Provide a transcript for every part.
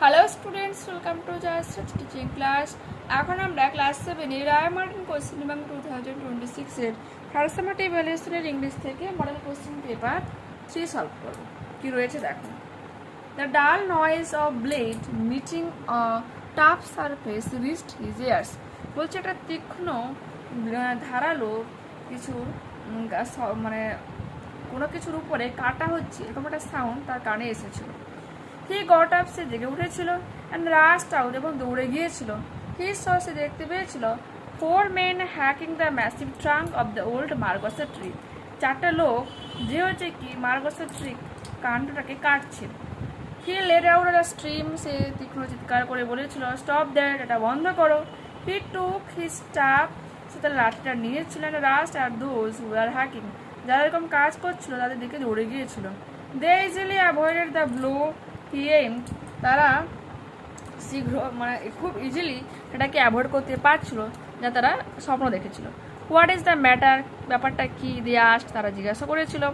Hello students, welcome to Jayashri teaching class. এখন আমরা class 7 এর রায় মার্টিন কোশ্চেন ব্যাংক 2026 এর থার্ড সেমেস্টার ইভ্যালুয়েশনের ইংলিশ থেকে মডেল কোশ্চেন পেপার 3 সলভ করব। কি রয়েছে দেখো। দ্য ডাল noise of blade meeting a tough surface reached his years. বলছে এটা তীক্ষ্ণ ধারালো কিছুর মানে কোনো কিছুর উপরে কাটা হচ্ছে এরকম একটা সাউন্ড তার কানে এসেছিল। হি গট আপ, সে জেগে উঠেছিল, অ্যান্ড রাস্ট আউট, এবং দৌড়ে গিয়েছিল। হি স, সে দেখতে পেয়েছিল 4 men hacking the massive trunk of the old margosa tree. 4টা লোক যে হচ্ছে কি মার্গসা ট্রি কাণ্ডটাকে কাটছে। He let out the scream, সে তীক্ষ্ণ চিৎকার করে বলেছিল স্টপ দ্যাট, এটা বন্ধ করো। হি টুক হিজ স্টাফ, সে তার লাঠিটা নিয়েছিল, and rushed at those who are hacking, যারা এরকম কাজ করছিল তাদের দিকে দৌড়ে গিয়েছিল। They easily avoided the blow he aimed, তারা শীঘ্র মানে খুব ইজিলি সেটাকে অ্যাভয়েড করতে পারছিল যা তারা স্বপ্ন দেখেছিল। হোয়াট ইজ দ্য ম্যাটার, ব্যাপারটা কি, দিয়ে আস্ট, তারা জিজ্ঞাসা করেছিল।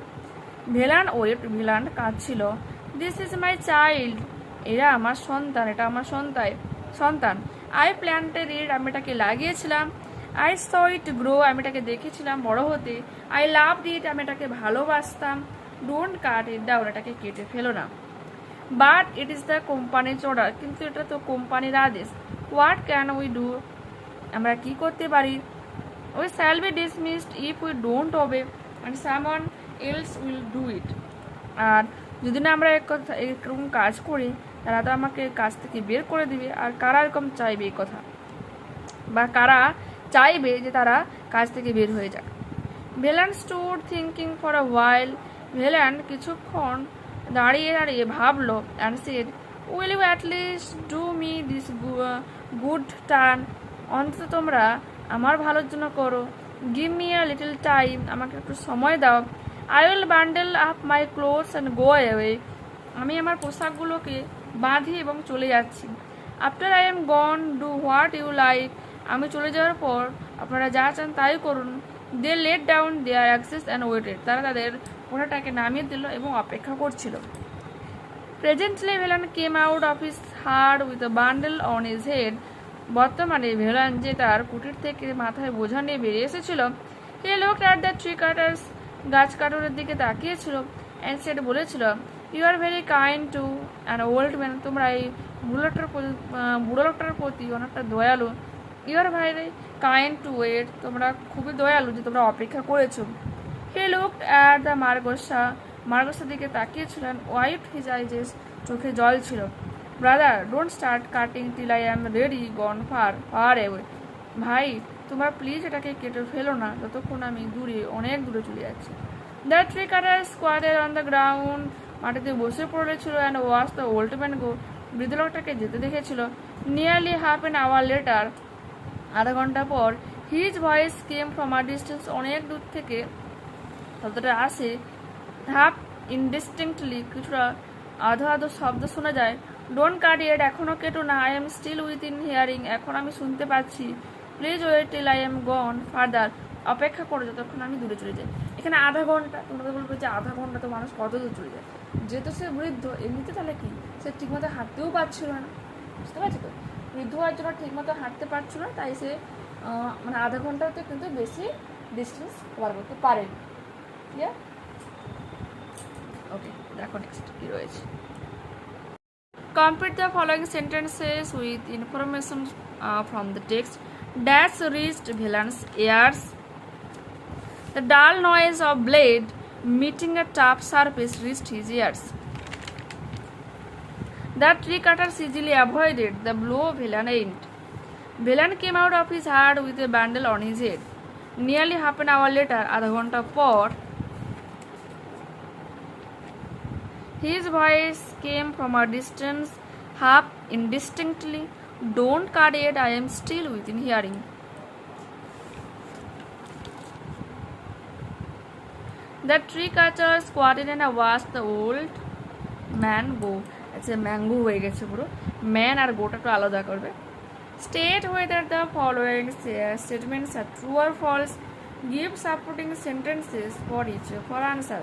ভেলান ওয়েট, ভেলান কাঁদছিল। দিস ইজ মাই চাইল্ড, এরা আমার সন্তান, এটা আমার সন্তান। আই প্ল্যান্টেড ইট, আমি এটাকে লাগিয়েছিলাম। আই স ইট গ্রো, আমি এটাকে দেখেছিলাম বড় হতে। আই লাভড ইট, আমি এটাকে ভালোবাসতাম। ডোন্ট কাট ইট ডাউন, এটাকে কেটে ফেলো না। But it is the companies order, কিন্তু এটা তো কোম্পানির আদেশ। হোয়াট ক্যান উই ডু, আমরা কি করতে পারি। We shall be dismissed if we don't obey, and someone else will do it. আর যদি না আমরা এরকম কাজ করি তারা তো আমাকে কাজ থেকে বের করে দিবে। আর কারা এরকম চাইবে এই কথা, বা কারা চাইবে যে তারা কাজ থেকে বের হয়ে যাক। Velan stood thinking for a while, Velan কিছুক্ষণ দাঁড়িয়ে দাঁড়িয়ে ভাবলো। And said, will you at least do me this good turn, অন্তত তোমরা আমার ভালোর জন্য করো। Give me a little time, আমাকে একটু সময় দাও। I will bundle up my clothes and go away, আমি আমার পোশাকগুলোকে বাঁধি এবং চলে যাচ্ছি। After I am gone do what you like, আমি চলে যাওয়ার পর আপনারা যা চান তাই করুন। They let down their axes and waited, তারা তাদের ওটাটাকে নামিয়ে দিল এবং অপেক্ষা করছিল। Presently Velan came out of his hut with a bundle on his head, বর্তমানে ভেলান যে তার কুটির থেকে মাথায় বোঝা নিয়ে বেরিয়ে এসেছিল। He looked at the tree cutters, গাছ কাটারের দিকে তাকিয়েছিল। অ্যান্ড সেড, বলেছিল, you are very kind to an old man, তোমরা এই বুড়ো লোকটার প্রতি অনেকটা দয়ালু। You are very kind to wait, তোমরা খুবই দয়ালু যে তোমরা অপেক্ষা করেছো। হি লুকড অ্যাট দ্য মার্গসার দিকে তাকিয়েছিলেন। ওয়াইট হিজ আইজেস, চোখে জল ছিল। Brother, don't start cutting till I am ready gone far away, ভাই তোমরা প্লিজ এটাকে কেটে ফেলো না যতক্ষণ আমি অনেক দূরে চলে যাচ্ছি। The tree cutter squatted on the ground, মাটিতে বসে পড়েছিল। And watch the old man go, বৃদ্ধ লোকটাকে যেতে দেখেছিল। Nearly half an hour later, আধা ঘন্টা পর, his voice came from a distance, অনেক দূর থেকে শব্দটা আসে। হাফ ইনডিস্টিংক্টলি, কিছুটা আধো আধো শব্দ শোনা যায়। ডোন্ট কাট ইট, এখনও কেটো না। I am still within hearing, এখন আমি শুনতে পাচ্ছি। Please wait till I am gone farther, অপেক্ষা করো যতক্ষণ আমি দূরে চলে যাই। এখানে আধা ঘন্টা, তোমরা বলবে যে আধা ঘন্টা তো মানুষ কত দূর চলে যায়। যেহেতু সে বৃদ্ধ, এমনিতে তাহলে কি সে ঠিকমতো হাঁটতেও পারছিল না, বুঝতে পারছি তো, বৃদ্ধ হওয়ার জন্য ঠিকমতো হাঁটতে পারছিল না, তাই সে মানে আধা ঘন্টাতে কিন্তু বেশি ডিস্টেন্স কভার করতে পারেনি। ক্লিয়ার? ওকে, দেখো নেক্সট কি রয়েছে। Complete the following sentences with information from the text. Dash reached Velan's ears. The dull noise of blade meeting a tough surface reached his ears. The tree cutters easily avoided the blow Velan aimed. Velan came out of his hut with a bundle on his head. Nearly half an hour later, আধা ঘন্টা পর, his voice came from a distance, half indistinctly. Don't cut it, I am still within hearing. The tree cutter squatted and watched the old man go. আচ্ছা, mango হয়ে গেছে পুরো, man আর গোটা একটু আলাদা করবে। State whether the following statements are true or false. Give supporting sentences for each for answer.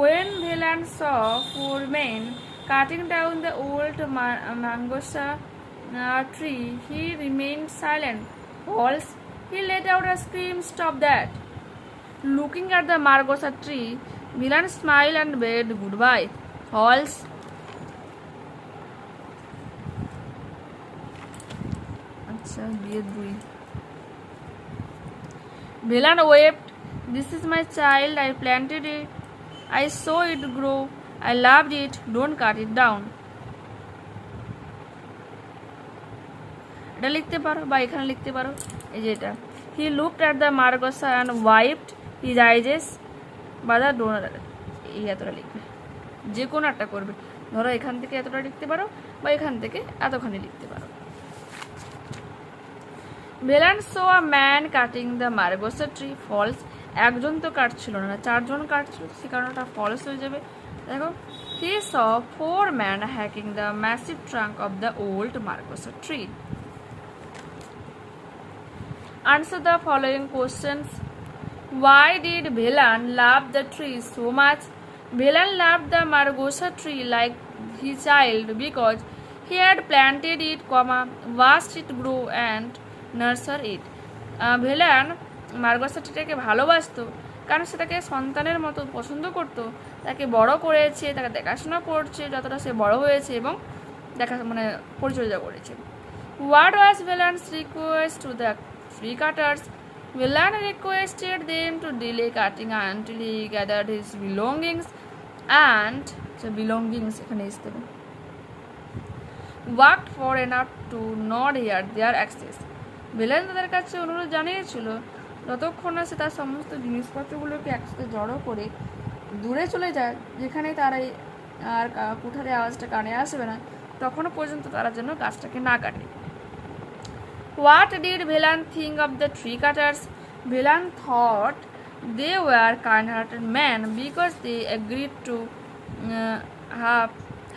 When Velan saw 4 men Cutting down the old mangosta tree, he remained silent. False. He let out a scream, "Stop that!" Looking at the margosa tree, Velan smiled and bade goodbye. False. Velan wept. "This is my child. I planted it. I saw it grow. I loved it. Don't cut it down." এটা লিখতে পারো বা এখানে লিখতে পারো, এই যে এটা। He looked at the margosa and wiped his eyes by the donor. এই এতটা লিখবে, যে কোনো একটা করবে। ধরো এখান থেকে এতটা লিখতে পারো বা এখান থেকে এতখানি লিখতে পারো। Velan saw a man cutting the margosa tree. False. একজন তো কাটছিল না, 4 জন কাটছিল, সে কারণে এটা ফলস হয়ে যাবে। দেখো, he saw 4 men hacking the massive trunk of the old margosa tree. Answer the following questions. Why did Velan love the tree so much? Velan loved the margosa tree like his child because he had planted it, watched it grow and nurtured it. Velan মার্গোসা ট্রিটাকে ভালোবাসতো, কারণ সেটাকে সন্তানের মতো পছন্দ করত, তাকে বড় করেছে, তাকে দেখাশোনা করছে যতটা সে বড় হয়েছে এবং পরিচর্যা করেছে। What was Velan's request to the tree cutters? Velan requested them to delay cutting until he gathered his belongings and worked for enough to not hear their access. Velan তাদের কাছে অনুরোধ জানিয়েছিল যতক্ষণ না সে তার সমস্ত জিনিসপত্রগুলোকে একসাথে জড়ো করে দূরে চলে যায়, যেখানে তারা আর কুঠারের আওয়াজটা কানে আসবে না, তখনও পর্যন্ত তারা যেন গাছটাকে না কাটে। What did Velan think of the tree cutters? Velan thought they were kind-hearted men because they agreed to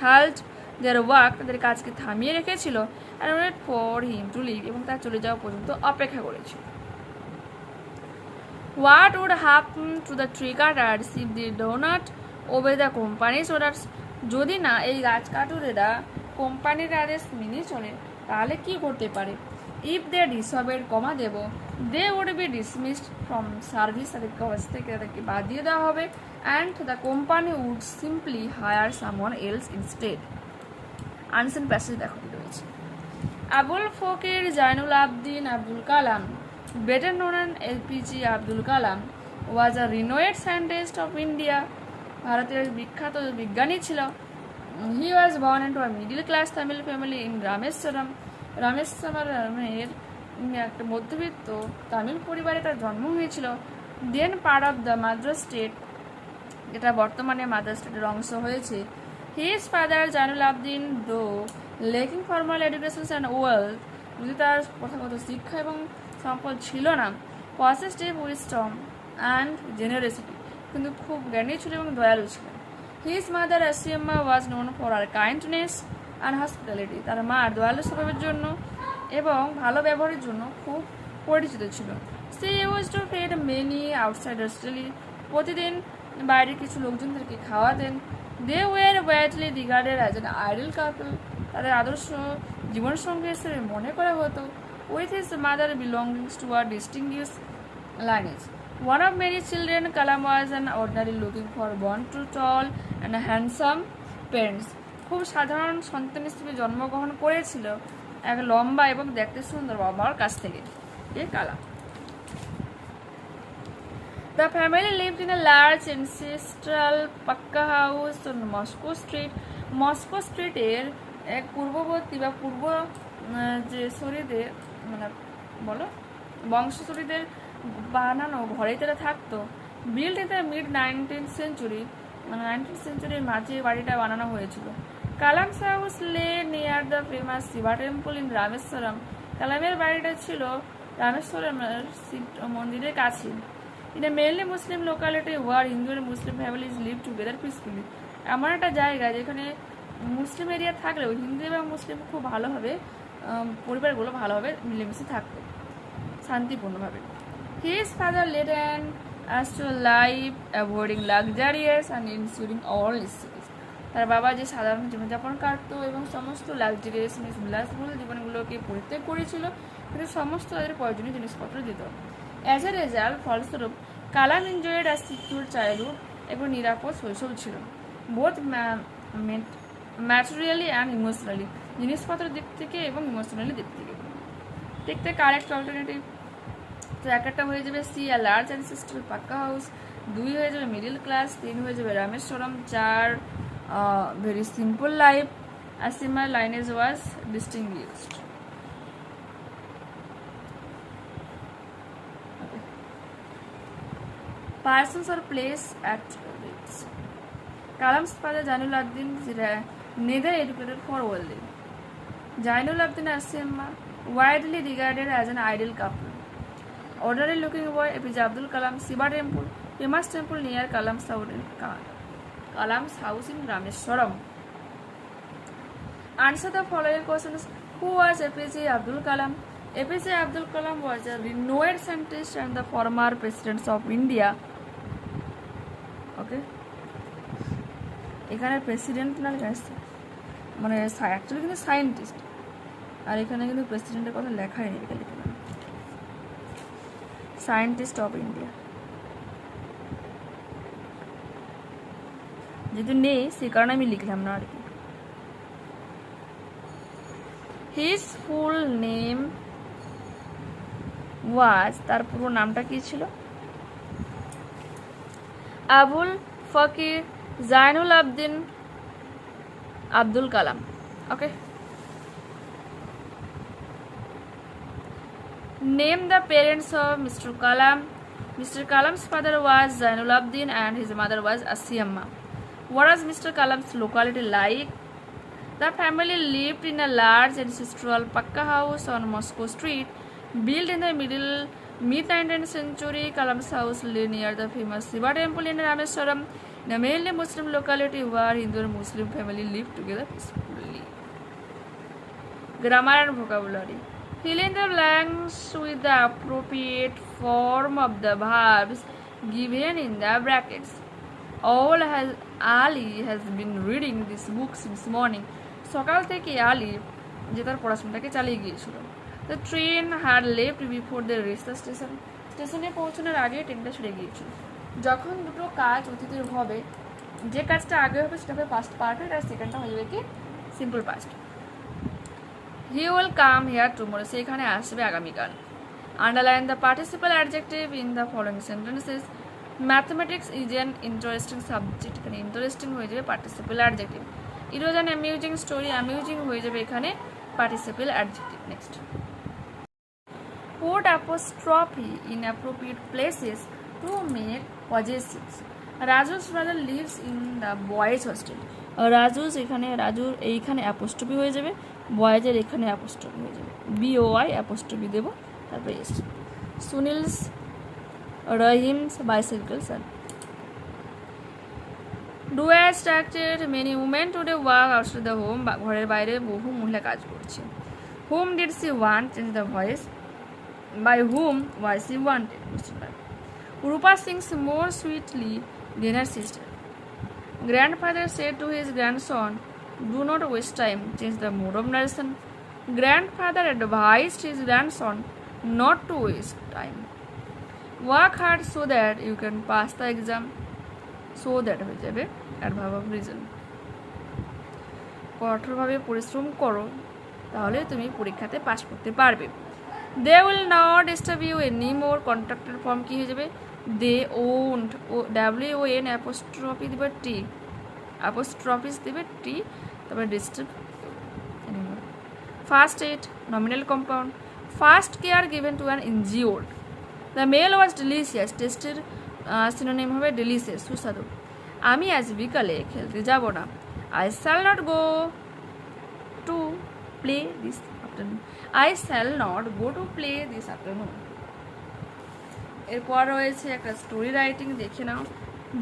halt their work, তাদের কাজকে থামিয়ে রেখেছিল, and waited for him to leave, এবং তার চলে যাওয়া পর্যন্ত অপেক্ষা করেছিল। What would happen to the tree cutters if they do not obey the company's orders? যদি না এই গাছ কাটুরেরা কোম্পানির আদেশ মেনে চলে তাহলে কি করতে পারে? If they disobeyed, they would be dismissed from service, তাদের কাজ থেকে তাদেরকে বাদ দিয়ে দেওয়া হবে, and the company would simply hire someone else instead. Answer passage দেখো রয়েছে। Abul Fakir Jainul Abdin Abdul Kalam, better known as APJ Abdul Kalam, was a renowned scientist of India. ভারতের বিখ্যাত বিজ্ঞানী ছিল। He was born into a middle class Tamil family in Rameswaram. রামেশ্বরমের একটা মধ্যবিত্ত তামিল পরিবারে তার জন্ম হয়েছিল। Then part of the Madras state, যেটা বর্তমানে মাদ্রাস স্টেটের অংশ হয়েছে। হিজ ফাদার জাইনুল আবদিন, দো lacking formal education and wealth, যদি তার প্রথাগত শিক্ষা এবং সম্পদ ছিল না, পসেসড উইজডম অ্যান্ড জেনারেসিটি, কিন্তু খুব জ্ঞানী ছিল এবং দয়ালু ছিলেন। His mother Ashiamma was known for her kindness and hospitality, তার মা দয়ালু স্বভাবের জন্য এবং ভালো ব্যবহারের জন্য খুব পরিচিত ছিল। সে used to feed many outsiders daily, প্রতিদিন বাইরের কিছু লোকজনদেরকে খাওয়াতেন। They were widely regarded as an ideal couple, তাদের আদর্শ জীবনসঙ্গী হিসেবে মনে করা হতো। With his mother belongings to her distinguish lineage. One of many children, Kalam was an ordinary looking for born to tall and handsome parents. খুব সাধারণ সন্তান হিসেবে জন্মগ্রহণ করেছিল এক লম্বা এবং দেখতে সুন্দর বাবার কাছ থেকে। কালাম। The family lived in a large ancestral pakka house on Moscow Street. Moscow Street এর এক পূর্ববর্তী বা পূর্ব যে শরীদের বংশশরীদের বানানো ঘরে তারা থাকতো। Build in the mid 19th century, 19th century মাঝে বাড়িটা বানানো হয়েছিল। Kalam's house lay near the famous Shiva temple in Rameswaram, কালামের বাড়িটা ছিল রামেশ্বরমের শিব মন্দিরের কাছে। In a mainly Muslim locality where Hindu and Muslim families live together peacefully, এমন একটা জায়গা যেখানে মুসলিম এরিয়া থাকলেও হিন্দু এবং মুসলিম খুব ভালোভাবে পরিবারগুলো ভালোভাবে মিলেমিশে থাকতো শান্তিপূর্ণভাবে। His father led an astral life, avoiding luxurious and ensuring all necessities. তার বাবা যে সাধারণ জীবনযাপন কাটত এবং সমস্ত লাক্সারিয়াস বিলাসবহুল জীবনগুলোকে পরিত্যাগ করেছিল, কিন্তু সমস্ত তাদের প্রয়োজনীয় জিনিসপত্র দিত। অ্যাজ এ রেজাল্ট, ফলস্বরূপ কালাম এনজয়েড আ সিকিউর চাইল্ডহুড, এবং নিরাপদ শৈশব ছিল, বোথ ম্যাটেরিয়ালি অ্যান্ড ইমোশনালি, জিনিসপত্রের দিক থেকে এবং ইমোশনালি দিক থেকে। দেখতে কারেক্ট অল্টারনেটিভ, তো একটা হয়ে যাবে see a large ancestral pucca house, 2 হয়ে যাবে মিডিল ক্লাস, 3 হয়ে যাবে রামেশ্বরম, 4 ভেরি সিম্পল লাইফ, আর similar lineage was distinguished. Persons or place at Ritz. Kalam's father Jainul Abdin is neither educated for worldly. Jainul Abdin and Simma widely regarded as an ideal couple. Ordinary looking boy, APJ Abdul Kalam, Shiva temple, famous temple near Kalam's house in Rameshwaram. Answer the following questions. Who was APJ Abdul Kalam? APJ Abdul Kalam was a renowned scientist and the former president of India. ওকে, এখানে president না লেখা আসছে, মানে actually কিন্তু scientist, আর এখানে কিন্তু প্রেসিডেন্টের কথা লেখাই নেই, লিখে না, সায়েন্টিস্ট অফ ইন্ডিয়া যেহেতু নেই সে কারণে আমি লিখলাম না আর কি। হিজ ফুল নেম ওয়াজ, তার পুরো নামটা কি ছিল? Abul Pakir Jainul Abdeen Abdul Kalam. Okay, name the parents of mister Kalam. Mr. Kalam's father was Zainul Abdin and his mother was Asiyamma. What was Mr. Kalam's locality like? The family lived in a large ancestral Pakka house on Moscow Street, built in the mid-19th century. Kalam's house lay near the famous Shiva temple in Rameshwaram, in a mainly Muslim locality where Hindu and Muslim family lived together peacefully. Grammar and vocabulary. Fill in the blanks with the appropriate form of the verbs given in the brackets. Ali has been reading this book since morning. সকাল থেকে আলী যে তার পড়াশোনাটাকে চালিয়ে গিয়েছিল। The train had left before they reached the station. স্টেশনে পৌঁছানোর আগে ট্রেনটা ছেড়ে গিয়েছিল। যখন দুটো কাজ অতীতের হবে, যে কাজটা আগে হবে সেটা হবে পাস্ট পারফেক্ট, আর সেকেন্ডটা হয়ে যাবে কি simple past. He will come here tomorrow, সে এখানে আসবে আগামীকাল। Underline the participle adjective in the following sentences. Mathematics is an interesting subject, এখানে ইন্টারেস্টিং হয়ে যাবে participle adjective. It was an amusing story, amusing হয়ে যাবে এখানে participle adjective. Next, put apostrophe in appropriate places to make possessives. Raju's brother lives in the boys hostel. Raju's এখানে রাজুর এইখানে apostrophe হয়ে যাবে, বয়েজের এখানে অ্যাপোস্ট্রফি হয়ে যাবে, BOY অ্যাপোস্ট্রফি দেবো, তারপরে S. Sunil's Rahim's bicycles are. Do as structured, many women today work outside the home. ঘরের বাইরে বহু মহিলা কাজ করছে। Whom did she want? Change the voice. By whom was she wanted? Rupa sings more sweetly than her sister. Grandfather said to his grandson, do not waste time. Change the mode of narration. Grandfather advised his grandson not to waste time. Work hard so that you can pass the exam. So that হয়ে যাবে adverb of reason. কঠোরভাবে পরিশ্রম করো, তাহলে তুমি পরীক্ষাতে pass করতে পারবে। They will not disturb you anymore. কন্ট্রাক্টের ফর্ম কি হয়ে যাবে? They won't, WON অ্যাপোস্ট্রফি দেবে T, অ্যাপোস্ট্রফিস দেবে T, তারপরে disturb anymore. First aid, nominal compound. First care given to an injured. The meal was delicious. টেস্টের সিনোনিম হবে delicious, সুস্বাদু। আমি আজ বিকালে খেলতে যাব না। I shall not go to play this afternoon. I shall not go to play this afternoon. এরপর রয়েছে একটা স্টোরি রাইটিং, দেখে নাও।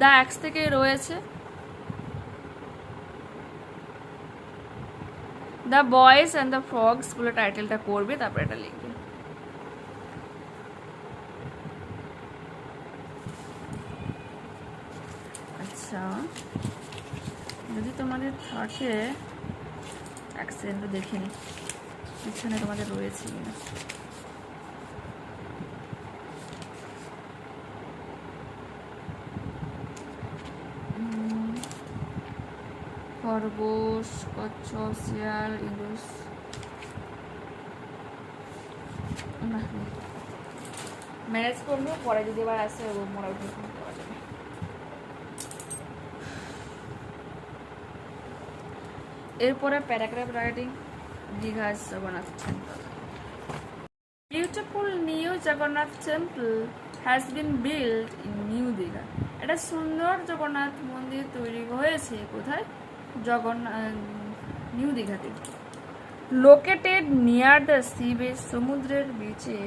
দ্য অ্যাক্স থেকে রয়েছে the boys and the frogs বলে টাইটেলটা করবে, তারপরে এটা লিখবে। আচ্ছা, যদি তোমাদের থাকে এক সেকেন্ড দেখে নি পিছনে তোমাদের রয়েছে কিনা। খরগোশ, কচ্ছপ, শিয়াল, ইঁদুর, ম্যানেজ করবো, পরে যদি আবার আসে মোড়া উঠে করা যাবে। এরপরে paragraph writing. Digha Jagannath temple. Beautiful new Jagannath temple has been build in new Digha. একটা সুন্দর জগন্নাথ মন্দির তৈরি হয়েছে কোথায়? নিউ দীঘাতে। Located near the sea beach, সমুদ্রের বিচে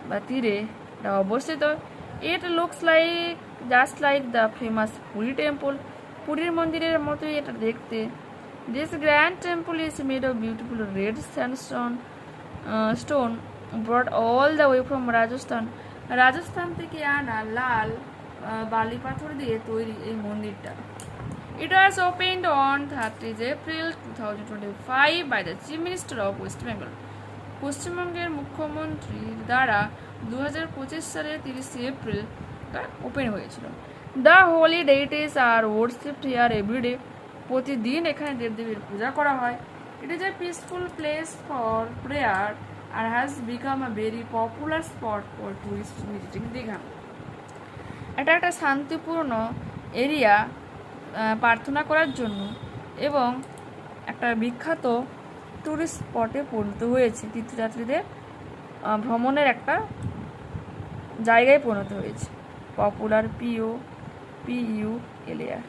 বা তীরে এটা অবস্থিত। It looks like just like the famous Puri temple. পুরীর মন্দিরের মতোই এটা দেখতে। This grand temple is made of beautiful red sandstone stone ব্রট all the way from Rajasthan. Rajasthan থেকে আনা লাল বালি পাথর দিয়ে তৈরি এই মন্দিরটা। It was opened on 30th April 2025 by the Chief Minister of West Bengal. পশ্চিমবঙ্গের মুখ্যমন্ত্রীর দ্বারা 2025 সালের 30 এপ্রিল ওপেন হয়েছিল। The holy deities are worshipped here everyday. প্রতিদিন এখানে দেবদেবীর পূজা করা হয়। It is a peaceful place for prayer আর has become a very popular spot for tourist visiting Digha. এটা একটা শান্তিপূর্ণ এরিয়া প্রার্থনা করার জন্য এবং একটা বিখ্যাত টুরিস্ট স্পটে পরিণত হয়েছে। তীর্থযাত্রীদের ভ্রমণের একটা জায়গায় পরিণত হয়েছে। Popular PU area.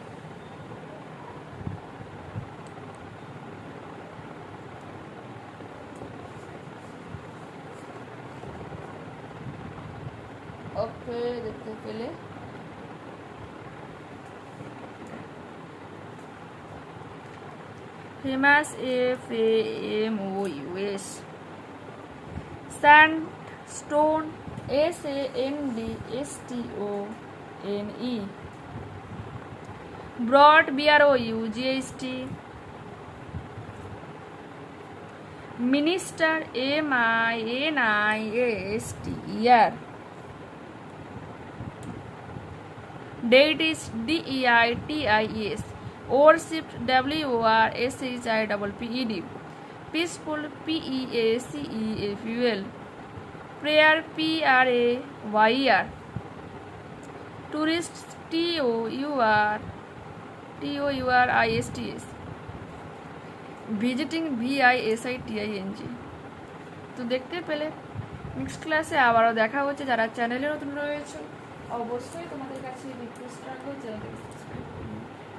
ওকে, দেখতে পেলে famous FAMOUS sandstone SANDSTONE broad BROUGHT minister MINISTER deities DEITIES worshipped WORSHIPPED peaceful PEACEFUL prayer PRAYER tourists TOURISTS visiting VISITING। তো দেখতে পেলে নেক্সট ক্লাসে আবারও দেখা হচ্ছে। যারা চ্যানেলে নতুন রয়েছে অবশ্যই তোমাদের কাছে রিকোয়েস্ট রাখবো চ্যানেলটাকে সাবস্ক্রাইব করুন,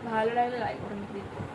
ভালো লাগলে লাইক করুন, ক্লিক করুন।